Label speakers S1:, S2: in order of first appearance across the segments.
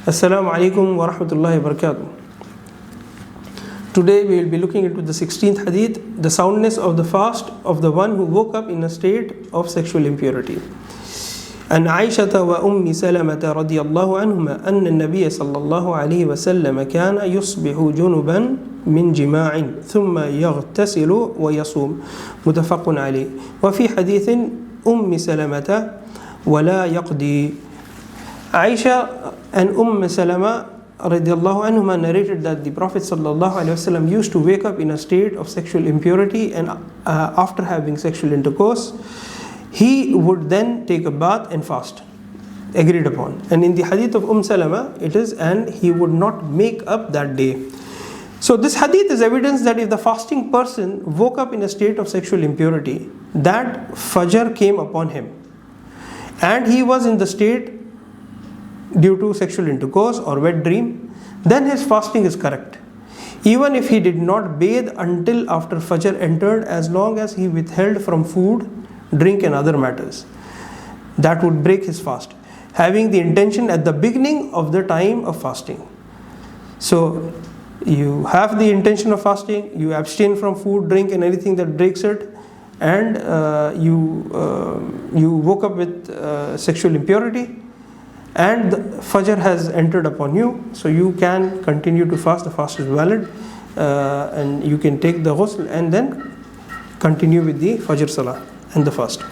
S1: Assalamu alaikum wa rahmatullahi wa barakatuh. Today we will be looking into the 16th hadith, the soundness of the fast of the one who woke up in a state of sexual impurity. عن عائشة وأم سلمة رضي الله عنهما أن النبي صلى الله عليه وسلم كان يصبح جنبا من جماع ثم يغتسل ويصوم متفق عليه. وفي حديث أم سلمة ولا يقضي. Aisha and Salama radiallahu anhuma narrated that the Prophet sallallahu alaihi wasallam used to wake up in a state of sexual impurity, and after having sexual intercourse he would then take a bath and fast, agreed upon. And in the hadith of Salama it is, and he would not make up that day. So this hadith is evidence that if the fasting person woke up in a state of sexual impurity, that Fajr came upon him and he was in the state due to sexual intercourse or wet dream, then his fasting is correct. Even if he did not bathe until after Fajr entered, as long as he withheld from food, drink and other matters, that would break his fast, having the intention at the beginning of the time of fasting. So you have the intention of fasting, you abstain from food, drink and anything that breaks it, and you woke up with sexual impurity, and the Fajr has entered upon you, so you can continue to fast. The fast is valid, and you can take the ghusl and then continue with the Fajr Salah and the fast.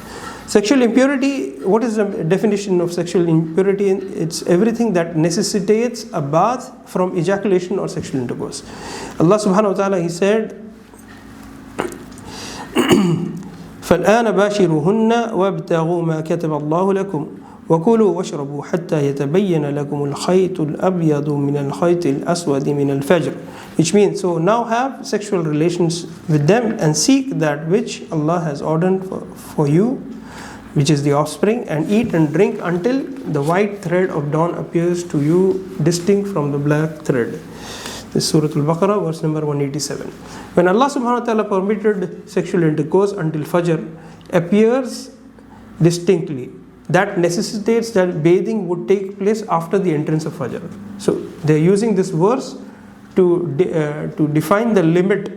S1: Sexual impurity, what is the definition of sexual impurity? It's everything that necessitates a bath from ejaculation or sexual intercourse. Allah subhanahu wa ta'ala, He said, فَالْآنَ بَاشِرُهُنَّ وَابْتَغُوا مَا كَتَبَ اللَّهُ لَكُمْ وَكُلُوا وَاشْرَبُوا حَتَّى يَتَبَيَّنَ لَكُمُ الْخَيْطُ الْأَبْيَضُ مِنَ الْخَيْطِ الْأَسْوَدِ مِنَ الْفَجْرِ. Which means, so now have sexual relations with them and seek that which Allah has ordained for you, which is the offspring, and eat and drink until the white thread of dawn appears to you distinct from the black thread. This is Surah Al-Baqarah, verse number 187. When Allah subhanahu wa ta'ala permitted sexual intercourse until Fajr appears distinctly, that necessitates that bathing would take place after the entrance of Fajr. So they are using this verse to define the limit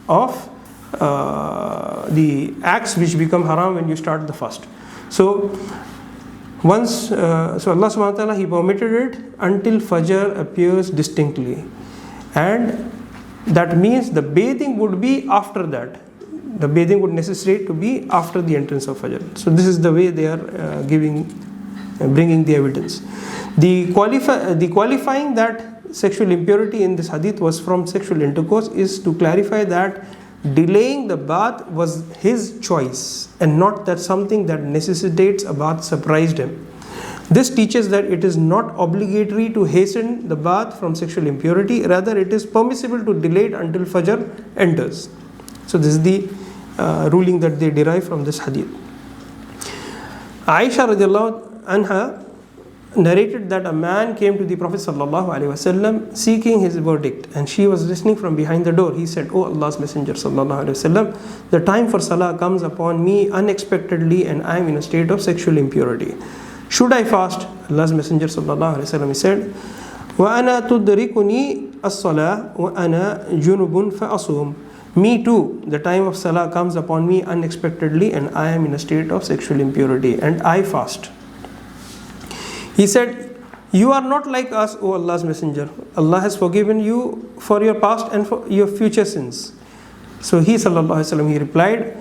S1: of the acts which become haram when you start the fast. So once, so Allah subhanahu wa ta'ala, He permitted it until Fajr appears distinctly, and that means the bathing would be after that. The bathing would necessitate to be after the entrance of Fajr. So this is the way they are bringing the evidence. The qualifying that sexual impurity in this hadith was from sexual intercourse is to clarify that delaying the bath was his choice, and not that something that necessitates a bath surprised him. This teaches that it is not obligatory to hasten the bath from sexual impurity, rather it is permissible to delay it until Fajr enters. So this is the ruling that they derive from this hadith. Aisha radiallahu anha narrated that a man came to the Prophet sallallahu alaihi wasallam seeking his verdict, and she was listening from behind the door. He said, "O Allah's Messenger sallallahu alaihi wasallam, the time for salah comes upon me unexpectedly and I am in a state of sexual impurity. Should I fast?" Allah's Messenger sallallahu alaihi wasallam said, وَأَنَا تُدْرِكُنِي الصَّلَاةُ وَأَنَا جُنُبٌ فَأَصُومُ. Me too, the time of salah comes upon me unexpectedly and I am in a state of sexual impurity and I fast. He said, "You are not like us, O Allah's Messenger. Allah has forgiven you for your past and for your future sins." So he sallallahu alaihi wasallam, he replied,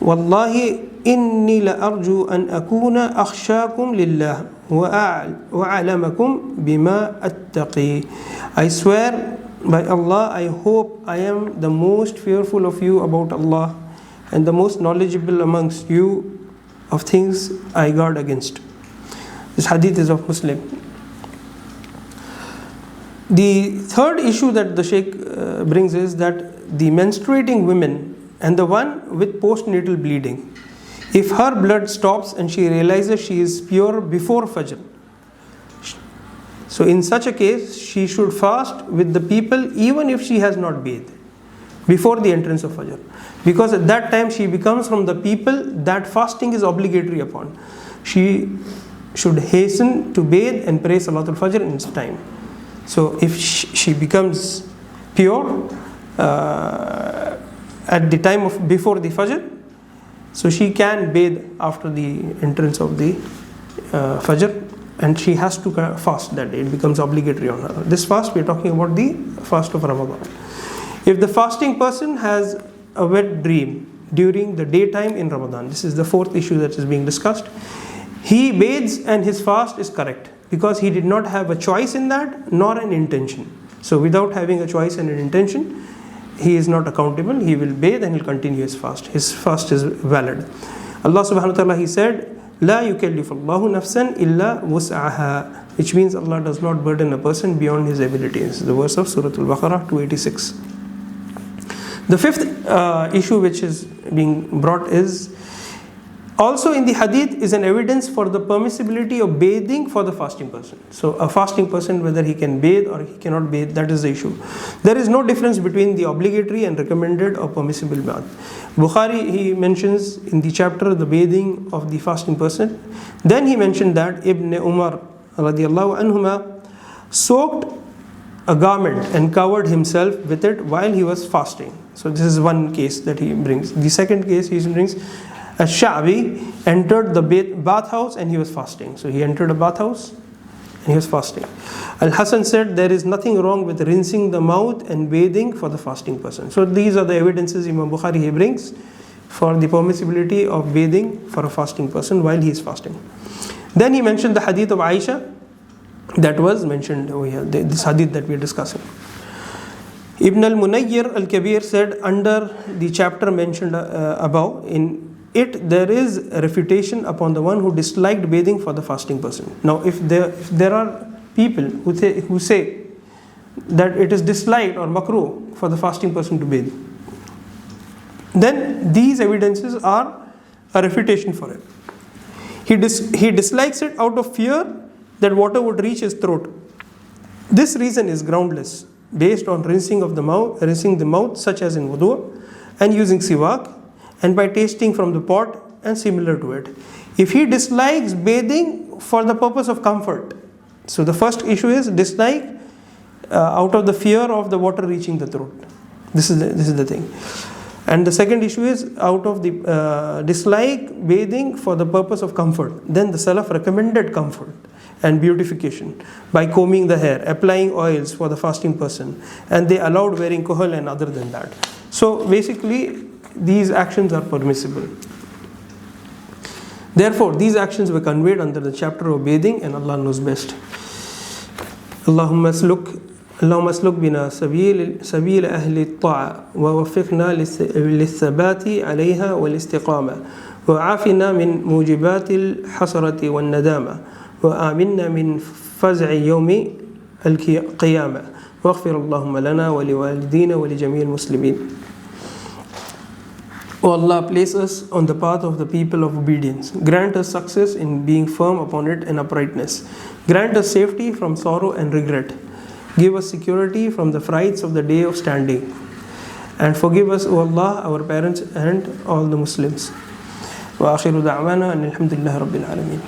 S1: "Wallahi inni la arju an akuna akhshakum lillah wa a'lamakum bima attaqi." I swear by Allah, I hope I am the most fearful of you about Allah and the most knowledgeable amongst you of things I guard against. This hadith is of Muslim. The third issue that the Shaykh brings is that the menstruating women and the one with postnatal bleeding, if her blood stops and she realizes she is pure before Fajr, so in such a case she should fast with the people even if she has not bathed before the entrance of Fajr, because at that time she becomes from the people that fasting is obligatory upon. She should hasten to bathe and pray Salatul Fajr in its time. So if she becomes pure at the time of before the Fajr, so she can bathe after the entrance of the Fajr, and she has to fast that day. It becomes obligatory on her. This fast, we are talking about the fast of Ramadan. If the fasting person has a wet dream during the daytime in Ramadan, this is the fourth issue that is being discussed, he bathes and his fast is correct, because he did not have a choice in that, nor an intention. So without having a choice and an intention, he is not accountable. He will bathe and he will continue his fast. His fast is valid. Allah subhanahu wa ta'ala, He said, لا يكلف الله نفسا إلا وسعها, which means Allah does not burden a person beyond his abilities. The verse of Surah Al-Baqarah 286. The fifth issue which is being brought is, also in the hadith is an evidence for the permissibility of bathing for the fasting person. So a fasting person, whether he can bathe or he cannot bathe, that is the issue. There is no difference between the obligatory and recommended or permissible bath. Bukhari, he mentions in the chapter the bathing of the fasting person. Then he mentioned that Ibn Umar radiallahu anhuma soaked a garment and covered himself with it while he was fasting. So this is one case that he brings. The second case he brings, Ash-Sha'bi entered the bathhouse and he was fasting. So he entered a bathhouse and he was fasting. Al-Hasan said there is nothing wrong with rinsing the mouth and bathing for the fasting person. So these are the evidences Imam Bukhari he brings for the permissibility of bathing for a fasting person while he is fasting. Then he mentioned the hadith of Aisha that was mentioned over here, this hadith that we are discussing. Ibn al-Munayyir al-Kabir said under the chapter mentioned above, in it there is a refutation upon the one who disliked bathing for the fasting person. Now if there are people who say that it is disliked or makruh for the fasting person to bathe, then these evidences are a refutation for it. He dislikes it out of fear that water would reach his throat. This reason is groundless, based on rinsing the mouth such as in wudu, and using siwak, and by tasting from the pot and similar to it. If he dislikes bathing for the purpose of comfort, so the first issue is dislike out of the fear of the water reaching the throat. This is the thing. And the second issue is out of the dislike bathing for the purpose of comfort. Then the Salaf recommended comfort and beautification by combing the hair, applying oils for the fasting person, and they allowed wearing kohol and other than that. So basically these actions are permissible. Therefore these actions were conveyed under the chapter of bathing, and Allah knows best. Allahumma asluk bina sabil ahli at-ta'a wa waffiqna lis-sabati 'alayha wal-istiqama wa 'afina min mujibati al-hasrati wan-nadama wa aminna min faz'i yawmi al-qiyamah waghfir Allahumma lana wa liwalidina wa li jami'il muslimin. O Allah, place us on the path of the people of obedience. Grant us success in being firm upon it and uprightness. Grant us safety from sorrow and regret. Give us security from the frights of the day of standing. And forgive us, O Allah, our parents and all the Muslims. Wa akhiru da'wana and alhamdulillah rabbil alameen.